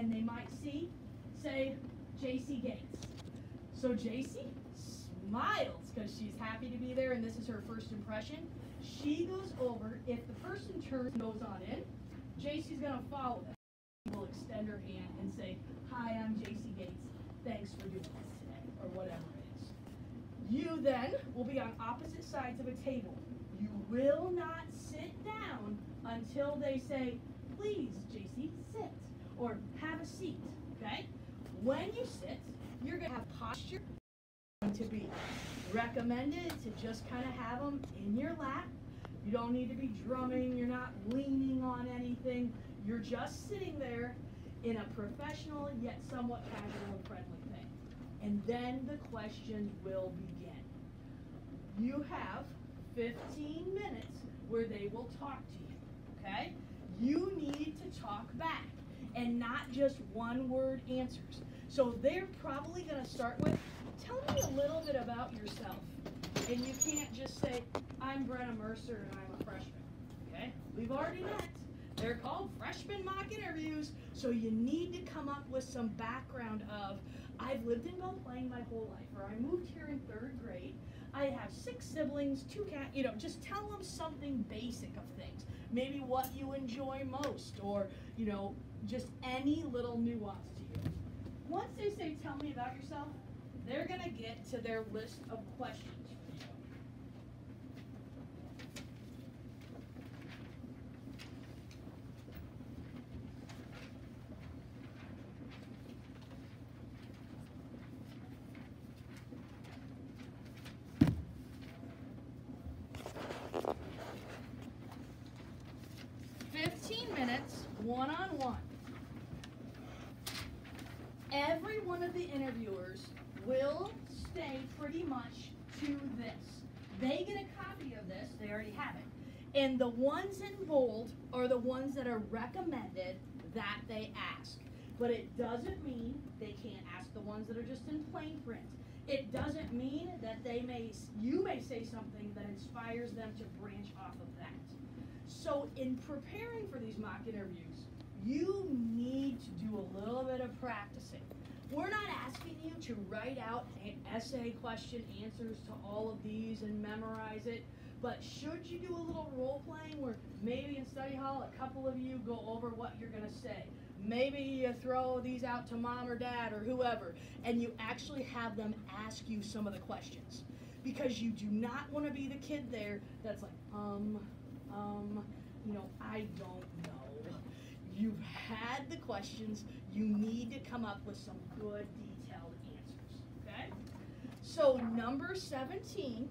and they might say JC Gates. So JC smiles because she's happy to be there and this is her first impression. She goes over, if the person goes on in, JC's going to follow them. She will extend her hand and say, hi, I'm JC Gates. Thanks for doing this today, or whatever it is. You then will be on opposite sides of a table. You will not sit down until they say, please, JC, sit, or have a seat, okay? When you sit, you're going to have posture to be recommended to just kind of have them in your lap. You don't need to be drumming. You're not leaning on anything. You're just sitting there in a professional yet somewhat casual and friendly thing. And then the questions will begin. You have 15 minutes where they will talk to you, okay? You need to talk back and not just one-word answers. So they're probably going to start with, tell me a little bit about yourself. And you can't just say, I'm Brenna Mercer and I'm a freshman, okay? We've already met. They're called freshman mock interviews, so you need to come up with some background of, I've lived in Belle Plaine my whole life, or I moved here in 3rd grade, I have 6 siblings, 2 cats, just tell them something basic of things. Maybe what you enjoy most, or, just any little nuance to you. Once they say, tell me about yourself, they're going to get to their list of questions. 15 minutes, one-on-one. Every one of the interviewers will stay pretty much to this. They get a copy of this, they already have it. And the ones in bold are the ones that are recommended that they ask. But it doesn't mean they can't ask the ones that are just in plain print. It doesn't mean that you may say something that inspires them to branch off of that. So in preparing for these mock interviews, you need to do a little bit of practicing. We're not asking you to write out essay question answers to all of these and memorize it, but should you do a little role playing where maybe in study hall a couple of you go over what you're going to say. Maybe you throw these out to mom or dad or whoever, and you actually have them ask you some of the questions. Because you do not want to be the kid there that's like, I don't know. You've had the questions, you need to come up with some good detailed answers, okay? So number 17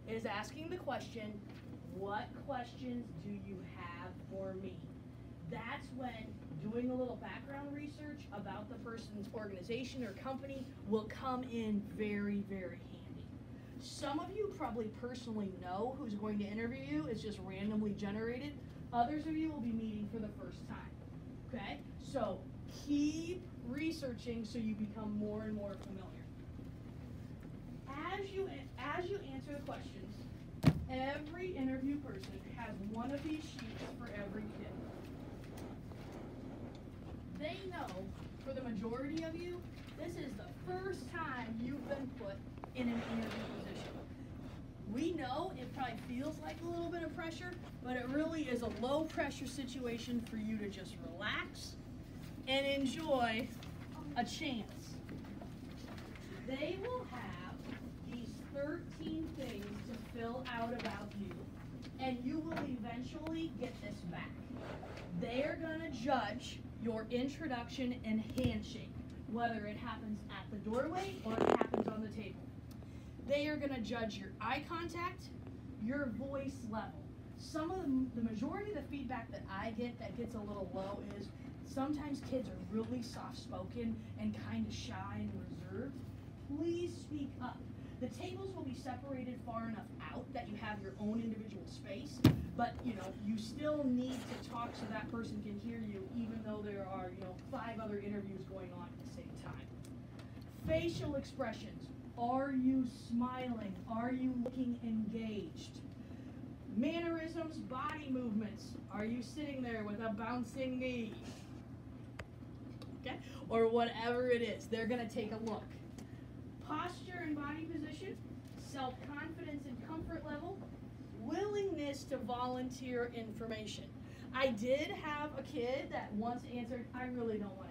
is asking the question, what questions do you have for me? That's when doing a little background research about the person's organization or company will come in very, very handy. Some of you probably personally know who's going to interview you. It's just randomly generated. Others of you will be meeting for the first time. Okay? So keep researching so you become more and more familiar. As you answer the questions, every interview person has one of these sheets for every kid. They know, for the majority of you, this is the first time you've been put in an interview position. We know it probably feels like a little bit of pressure, but it really is a low pressure situation for you to just relax and enjoy a chance. They will have these 13 things to fill out about you, and you will eventually get this back. They are going to judge your introduction and handshake, whether it happens at the doorway or it happens on the table. They are going to judge your eye contact, your voice level. Some of the majority of the feedback that I get that gets a little low is sometimes kids are really soft-spoken and kind of shy and reserved. Please speak up. The tables will be separated far enough out that you have your own individual space, but you still need to talk so that person can hear you, even though there are 5 other interviews going on at the same time. Facial expressions. Are you smiling? Are you looking engaged? Mannerisms, body movements. Are you sitting there with a bouncing knee? Okay. or whatever it is. They're going to take a look. Posture and body position, self-confidence and comfort level, willingness to volunteer information. I did have a kid that once answered, I really don't want